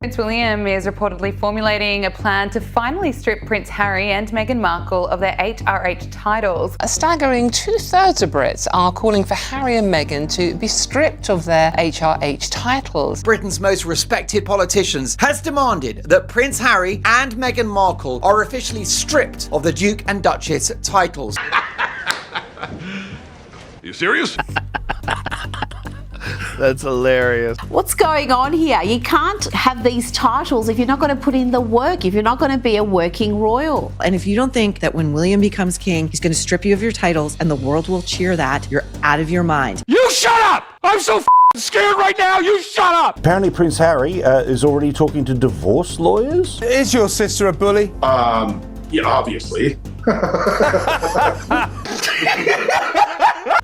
Prince William is reportedly formulating a plan to finally strip Prince Harry and Meghan Markle of their HRH titles. A staggering 2/3 of Brits are calling for Harry and Meghan to be stripped of their HRH titles. Britain's most respected politicians has demanded that Prince Harry and Meghan Markle are officially stripped of the Duke and Duchess titles. You serious? That's hilarious. What's going on here? You can't have these titles if you're not going to put in the work, if you're not going to be a working royal. And if you don't think that when William becomes king, he's going to strip you of your titles and the world will cheer that, you're out of your mind. You shut up! I'm so scared right now, you shut up! Apparently Prince Harry is already talking to divorce lawyers. Is your sister a bully? Yeah, obviously.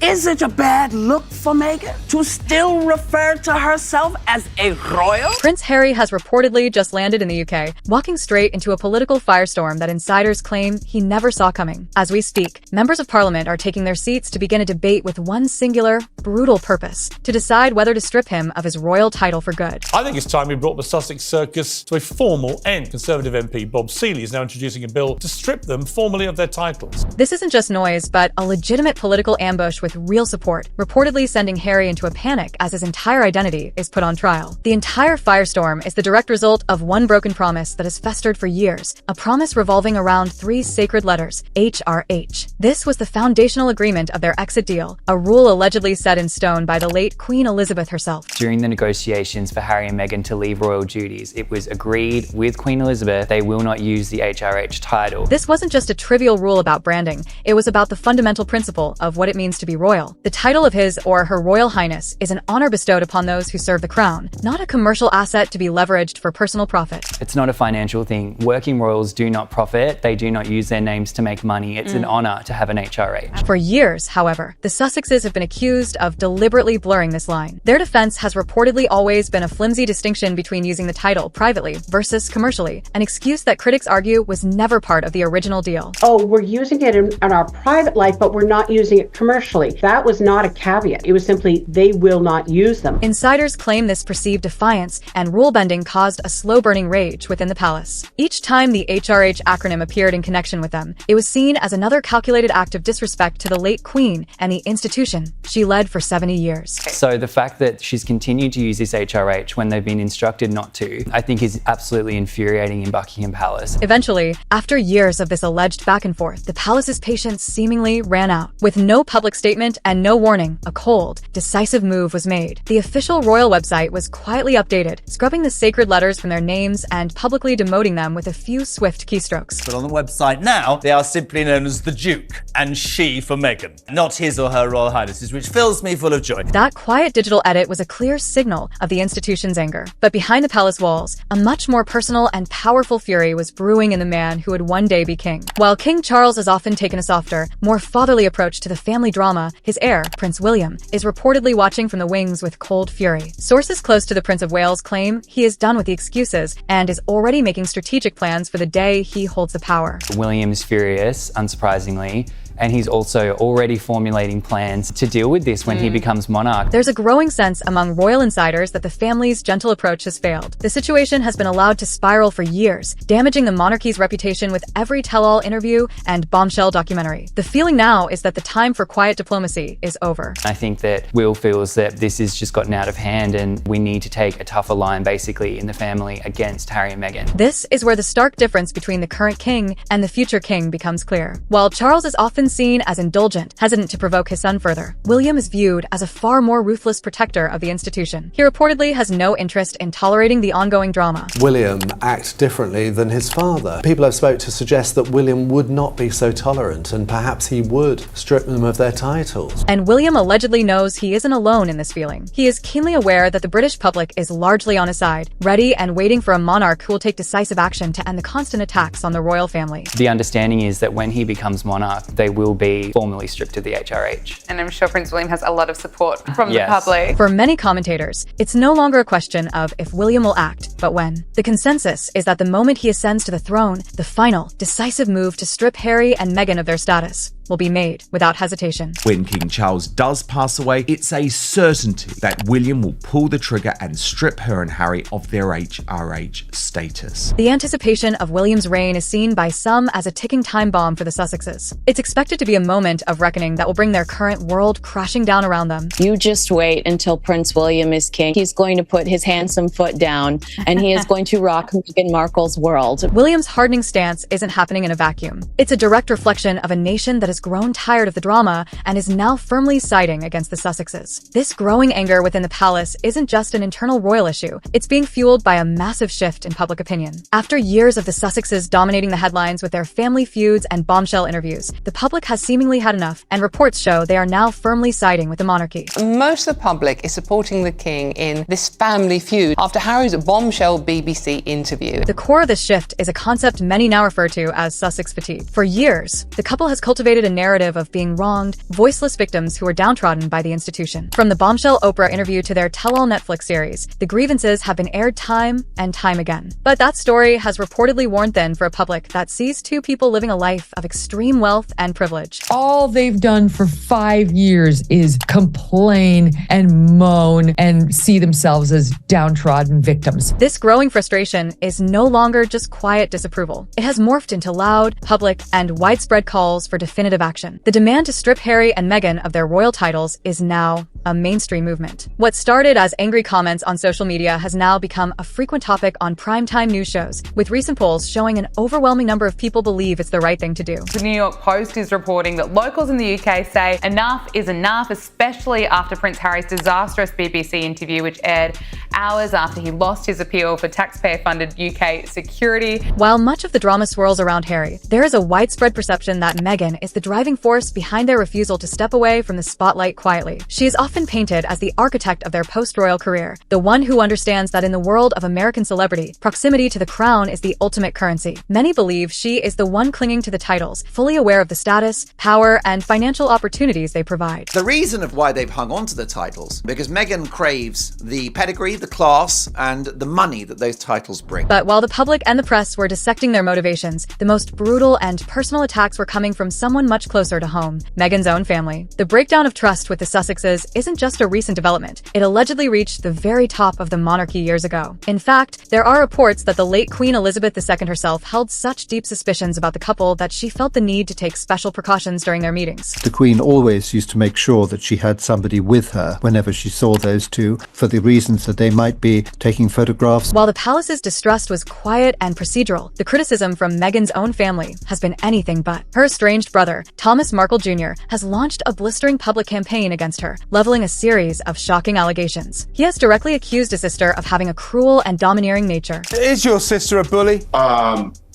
Is it a bad look for Meghan to still refer to herself as a royal? Prince Harry has reportedly just landed in the UK, walking straight into a political firestorm that insiders claim he never saw coming. As we speak, members of parliament are taking their seats to begin a debate with one singular, brutal purpose: to decide whether to strip him of his royal title for good. I think it's time we brought the Sussex circus to a formal end. Conservative MP Bob Seeley is now introducing a bill to strip them formally of their titles. This isn't just noise, but a legitimate political ambush with real support, reportedly sending Harry into a panic as his entire identity is put on trial. The entire firestorm is the direct result of one broken promise that has festered for years, a promise revolving around three sacred letters: HRH. This was the foundational agreement of their exit deal, a rule allegedly set in stone by the late Queen Elizabeth herself. During the negotiations for Harry and Meghan to leave royal duties, it was agreed with Queen Elizabeth they will not use the HRH title. This wasn't just a trivial rule about branding, it was about the fundamental principle of what it means to be royal. The title of His or Her Royal Highness is an honor bestowed upon those who serve the crown, not a commercial asset to be leveraged for personal profit. It's not a financial thing. Working royals do not profit. They do not use their names to make money. It's an honor to have an HRH. For years, however, the Sussexes have been accused of deliberately blurring this line. Their defense has reportedly always been a flimsy distinction between using the title privately versus commercially, an excuse that critics argue was never part of the original deal. Oh, we're using it in our private life, but we're not using it commercially. That was not a caveat. It was simply they will not use them. Insiders claim this perceived defiance and rule-bending caused a slow-burning rage within the palace. Each time the HRH acronym appeared in connection with them, it was seen as another calculated act of disrespect to the late Queen and the institution she led for 70 years. So the fact that she's continued to use this HRH when they've been instructed not to, I think is absolutely infuriating in Buckingham Palace. Eventually, after years of this alleged back and forth, the palace's patience seemingly ran out. With no public statement and no warning, a cold, decisive move was made. The official royal website was quietly updated, scrubbing the sacred letters from their names and publicly demoting them with a few swift keystrokes. But on the website now, they are simply known as the Duke, and she for Meghan, not His or Her Royal Highnesses, which fills me full of joy. That quiet digital edit was a clear signal of the institution's anger. But behind the palace walls, a much more personal and powerful fury was brewing in the man who would one day be king. While King Charles has often taken a softer, more fatherly approach to the family drama, his heir, Prince William, is reportedly watching from the wings with cold fury. Sources close to the Prince of Wales claim he is done with the excuses and is already making strategic plans for the day he holds the power. William's furious, unsurprisingly, and he's also already formulating plans to deal with this when he becomes monarch. There's a growing sense among royal insiders that the family's gentle approach has failed. The situation has been allowed to spiral for years, damaging the monarchy's reputation with every tell-all interview and bombshell documentary. The feeling now is that the time for quiet diplomacy is over. I think that Will feels that this has just gotten out of hand and we need to take a tougher line basically in the family against Harry and Meghan. This is where the stark difference between the current king and the future king becomes clear. While Charles is often seen as indulgent, hesitant to provoke his son further, William is viewed as a far more ruthless protector of the institution. He reportedly has no interest in tolerating the ongoing drama. William acts differently than his father. People have spoke to suggest that William would not be so tolerant and perhaps he would strip them of their titles. And William allegedly knows he isn't alone in this feeling. He is keenly aware that the British public is largely on his side, ready and waiting for a monarch who will take decisive action to end the constant attacks on the royal family. The understanding is that when he becomes monarch, they will be formally stripped of the HRH. And I'm sure Prince William has a lot of support from the public. For many commentators, it's no longer a question of if William will act, but when. The consensus is that the moment he ascends to the throne, the final, decisive move to strip Harry and Meghan of their status will be made without hesitation. When King Charles does pass away, it's a certainty that William will pull the trigger and strip her and Harry of their HRH status. The anticipation of William's reign is seen by some as a ticking time bomb for the Sussexes. It's expected to be a moment of reckoning that will bring their current world crashing down around them. You just wait until Prince William is king. He's going to put his handsome foot down and he is going to rock Meghan Markle's world. William's hardening stance isn't happening in a vacuum. It's a direct reflection of a nation that has grown tired of the drama and is now firmly siding against the Sussexes. This growing anger within the palace isn't just an internal royal issue. It's being fueled by a massive shift in public opinion. After years of the Sussexes dominating the headlines with their family feuds and bombshell interviews, the public has seemingly had enough, and reports show they are now firmly siding with the monarchy. Most of the public is supporting the king in this family feud after Harry's bombshell BBC interview. The core of this shift is a concept many now refer to as Sussex fatigue. For years, the couple has cultivated a narrative of being wronged, voiceless victims who were downtrodden by the institution. From the bombshell Oprah interview to their tell-all Netflix series, the grievances have been aired time and time again. But that story has reportedly worn thin for a public that sees two people living a life of extreme wealth and privilege. All they've done for 5 years is complain and moan and see themselves as downtrodden victims. This growing frustration is no longer just quiet disapproval. It has morphed into loud, public, and widespread calls for definitive action. The demand to strip Harry and Meghan of their royal titles is now a mainstream movement. What started as angry comments on social media has now become a frequent topic on primetime news shows, with recent polls showing an overwhelming number of people believe it's the right thing to do. The New York Post is reporting that locals in the UK say enough is enough, especially after Prince Harry's disastrous BBC interview, which aired hours after he lost his appeal for taxpayer-funded UK security. While much of the drama swirls around Harry, there is a widespread perception that Meghan is the driving force behind their refusal to step away from the spotlight quietly. She is often painted as the architect of their post-royal career, the one who understands that in the world of American celebrity, proximity to the crown is the ultimate currency. Many believe she is the one clinging to the titles, fully aware of the status, power, and financial opportunities they provide. The reason of why they've hung on to the titles, because Meghan craves the pedigree, the class, and the money that those titles bring. But while the public and the press were dissecting their motivations, the most brutal and personal attacks were coming from someone much closer to home, Meghan's own family. The breakdown of trust with the Sussexes isn't just a recent development. It allegedly reached the very top of the monarchy years ago. In fact, there are reports that the late Queen Elizabeth II herself held such deep suspicions about the couple that she felt the need to take special precautions during their meetings. The Queen always used to make sure that she had somebody with her whenever she saw those two, for the reasons that they might be taking photographs. While the palace's distrust was quiet and procedural, the criticism from Meghan's own family has been anything but. Her estranged brother, Thomas Markle Jr., has launched a blistering public campaign against her, leveling a series of shocking allegations. He has directly accused his sister of having a cruel and domineering nature. Is your sister a bully?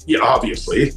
Yeah, obviously.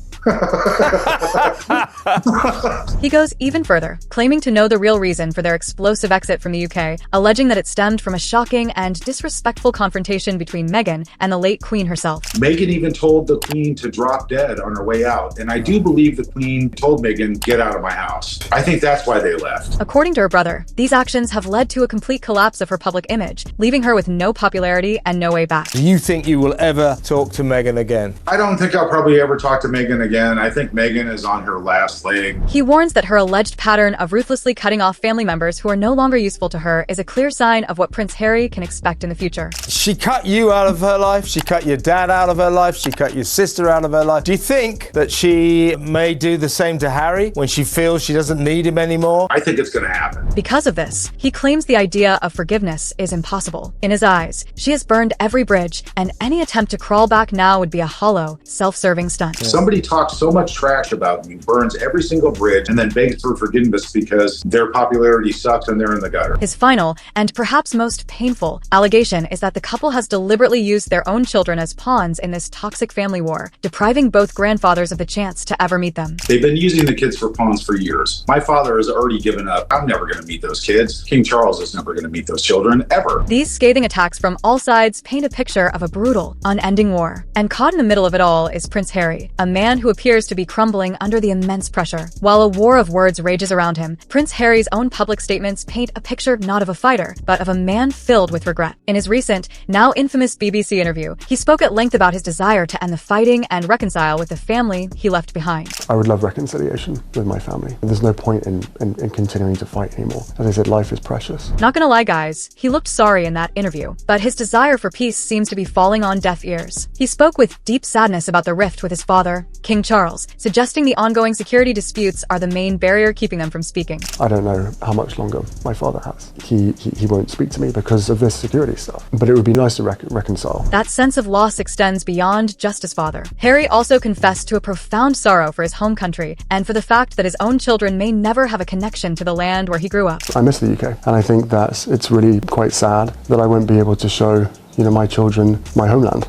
He goes even further, claiming to know the real reason for their explosive exit from the UK, alleging that it stemmed from a shocking and disrespectful confrontation between Meghan and the late Queen herself. Meghan even told the Queen to drop dead on her way out, and I do believe the Queen told Meghan, get out of my house. I think that's why they left. According to her brother, these actions have led to a complete collapse of her public image, leaving her with no popularity and no way back. Do you think you will ever talk to Meghan again? I don't think I'll probably ever talk to Meghan again. I think Meghan is on her last leg. He warns that her alleged pattern of ruthlessly cutting off family members who are no longer useful to her is a clear sign of what Prince Harry can expect in the future. She cut you out of her life, she cut your dad out of her life, she cut your sister out of her life. Do you think that she may do the same to Harry when she feels she doesn't need him anymore? I think it's going to happen. Because of this, he claims the idea of forgiveness is impossible. In his eyes, she has burned every bridge, and any attempt to crawl back now would be a hollow, self-serving stunt. Somebody talks so much trash about me, burns every single bridge, and then begs for forgiveness because their popularity sucks and they're in the gutter. His final, and perhaps most painful, allegation is that the couple has deliberately used their own children as pawns in this toxic family war, depriving both grandfathers of the chance to ever meet them. They've been using the kids for pawns for years. My father has already given up. I'm never going to meet those kids. King Charles is never going to meet those children, ever. These scathing attacks from all sides paint a picture of a brutal, unending war. And caught in the middle of it all is Prince Harry, a man who who appears to be crumbling under the immense pressure. While a war of words rages around him, Prince Harry's own public statements paint a picture not of a fighter, but of a man filled with regret. In his recent, now infamous BBC interview, he spoke at length about his desire to end the fighting and reconcile with the family he left behind. I would love reconciliation with my family. There's no point in continuing to fight anymore. As I said, life is precious. Not gonna lie, guys, he looked sorry in that interview, but his desire for peace seems to be falling on deaf ears. He spoke with deep sadness about the rift with his father, King Charles, suggesting the ongoing security disputes are the main barrier keeping them from speaking. I don't know how much longer my father has. He won't speak to me because of this security stuff. But it would be nice to reconcile. That sense of loss extends beyond just his father. Harry also confessed to a profound sorrow for his home country and for the fact that his own children may never have a connection to the land where he grew up. I miss the UK, and I think that it's really quite sad that I won't be able to show, my children my homeland.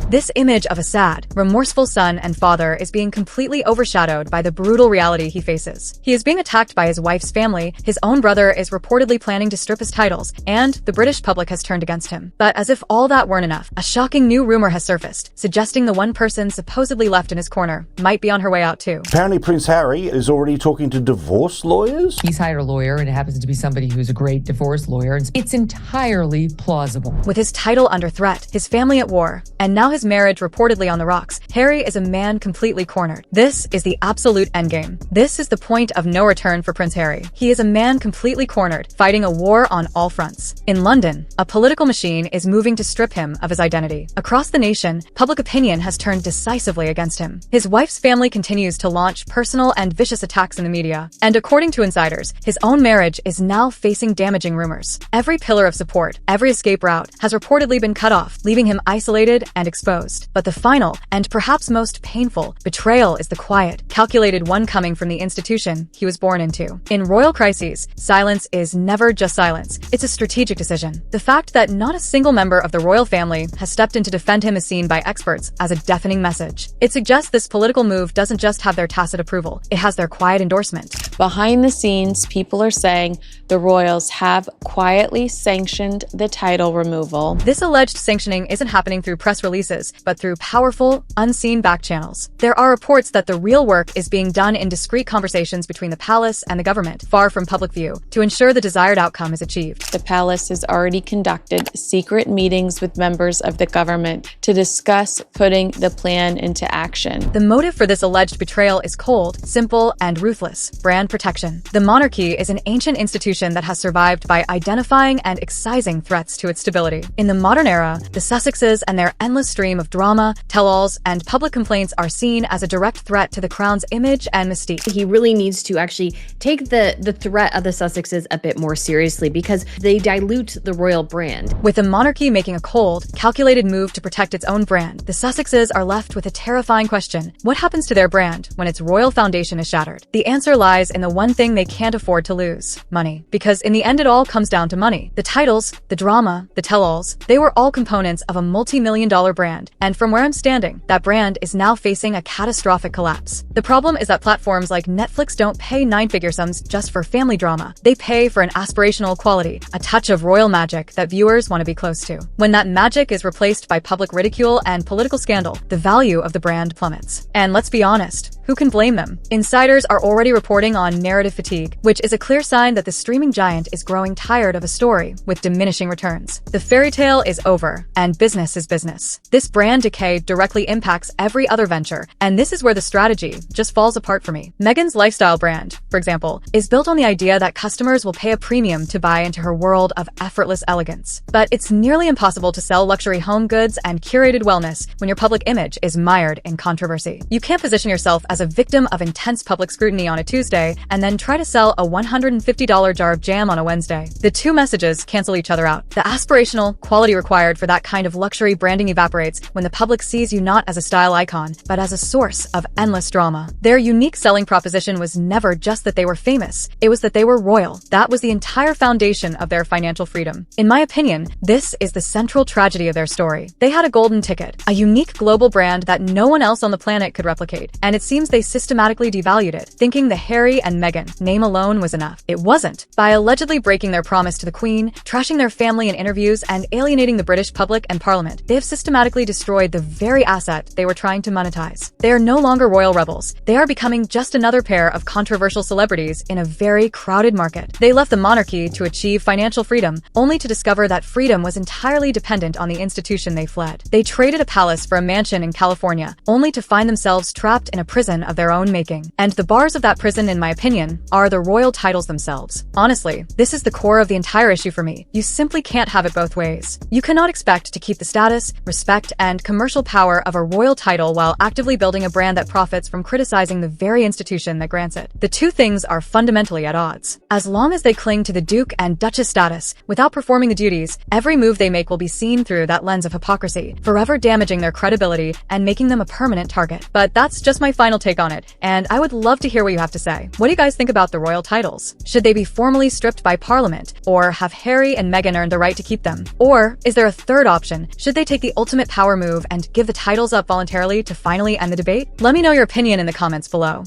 This image of a sad, remorseful son and father is being completely overshadowed by the brutal reality he faces. He is being attacked by his wife's family, his own brother is reportedly planning to strip his titles, and the British public has turned against him. But as if all that weren't enough, a shocking new rumor has surfaced, suggesting the one person supposedly left in his corner might be on her way out too. Apparently Prince Harry is already talking to divorce lawyers. He's hired a lawyer, and it happens to be somebody who's a great divorce lawyer. It's entirely plausible. With his title under threat, his family at war, and now his marriage reportedly on the rocks, Harry is a man completely cornered. This is the absolute endgame. This is the point of no return for Prince Harry. He is a man completely cornered, fighting a war on all fronts. In London, a political machine is moving to strip him of his identity. Across the nation, public opinion has turned decisively against him. His wife's family continues to launch personal and vicious attacks in the media. And according to insiders, his own marriage is now facing damaging rumors. Every pillar of support, every escape route, has reportedly been cut off, leaving him isolated and exposed. But the final, and perhaps most painful, betrayal is the quiet, calculated one coming from the institution he was born into. In royal crises, silence is never just silence. It's a strategic decision. The fact that not a single member of the royal family has stepped in to defend him is seen by experts as a deafening message. It suggests this political move doesn't just have their tacit approval, it has their quiet endorsement. Behind the scenes, people are saying the royals have quietly sanctioned the title removal. This alleged sanctioning isn't happening through press releases, but through powerful, unseen back channels. There are reports that the real work is being done in discreet conversations between the palace and the government, far from public view, to ensure the desired outcome is achieved. The palace has already conducted secret meetings with members of the government to discuss putting the plan into action. The motive for this alleged betrayal is cold, simple, and ruthless: brand protection. The monarchy is an ancient institution that has survived by identifying and excising threats to its stability. In the modern era, the Sussexes and their endless stream of drama, tell-alls, and public complaints are seen as a direct threat to the crown's image and mystique. He really needs to actually take the threat of the Sussexes a bit more seriously because they dilute the royal brand. With the monarchy making a cold, calculated move to protect its own brand, the Sussexes are left with a terrifying question. What happens to their brand when its royal foundation is shattered? The answer lies in the one thing they can't afford to lose: money. Because in the end it all comes down to money. The titles, the drama, the tell-alls, they were all components of a multi-million-dollar brand. And from where I'm standing, that brand is now facing a catastrophic collapse. The problem is that platforms like Netflix don't pay nine-figure sums just for family drama. They pay for an aspirational quality, a touch of royal magic that viewers want to be close to. When that magic is replaced by public ridicule and political scandal, the value of the brand plummets. And let's be honest, who can blame them? Insiders are already reporting on narrative fatigue, which is a clear sign that the streaming giant is growing tired of a story with diminishing returns. The fairy tale is over, and business is business. This brand decay directly impacts every other venture, and this is where the strategy just falls apart for me. Meghan's lifestyle brand, for example, is built on the idea that customers will pay a premium to buy into her world of effortless elegance. But it's nearly impossible to sell luxury home goods and curated wellness when your public image is mired in controversy. You can't position yourself as a victim of intense public scrutiny on a Tuesday and then try to sell a $150 jar of jam on a Wednesday. The two messages cancel each other out. The aspirational quality required for that kind of luxury branding evaporates when the public sees you not as a style icon, but as a source of endless drama. Their unique selling proposition was never just that they were famous, it was that they were royal. That was the entire foundation of their financial freedom. In my opinion, this is the central tragedy of their story. They had a golden ticket, a unique global brand that no one else on the planet could replicate, and it seems seems they systematically devalued it, thinking the Harry and Meghan name alone was enough. It wasn't. By allegedly breaking their promise to the Queen, trashing their family in interviews, and alienating the British public and Parliament, they have systematically destroyed the very asset they were trying to monetize. They are no longer royal rebels. They are becoming just another pair of controversial celebrities in a very crowded market. They left the monarchy to achieve financial freedom, only to discover that freedom was entirely dependent on the institution they fled. They traded a palace for a mansion in California, only to find themselves trapped in a prison of their own making. And the bars of that prison, in my opinion, are the royal titles themselves. Honestly, this is the core of the entire issue for me. You simply can't have it both ways. You cannot expect to keep the status, respect, and commercial power of a royal title while actively building a brand that profits from criticizing the very institution that grants it. The two things are fundamentally at odds. As long as they cling to the Duke and Duchess status without performing the duties, every move they make will be seen through that lens of hypocrisy, forever damaging their credibility and making them a permanent target. But that's just my final take on it, and I would love to hear what you have to say. What do you guys think about the royal titles? Should they be formally stripped by Parliament, or have Harry and Meghan earned the right to keep them? Or is there a third option? Should they take the ultimate power move and give the titles up voluntarily to finally end the debate? Let me know your opinion in the comments below.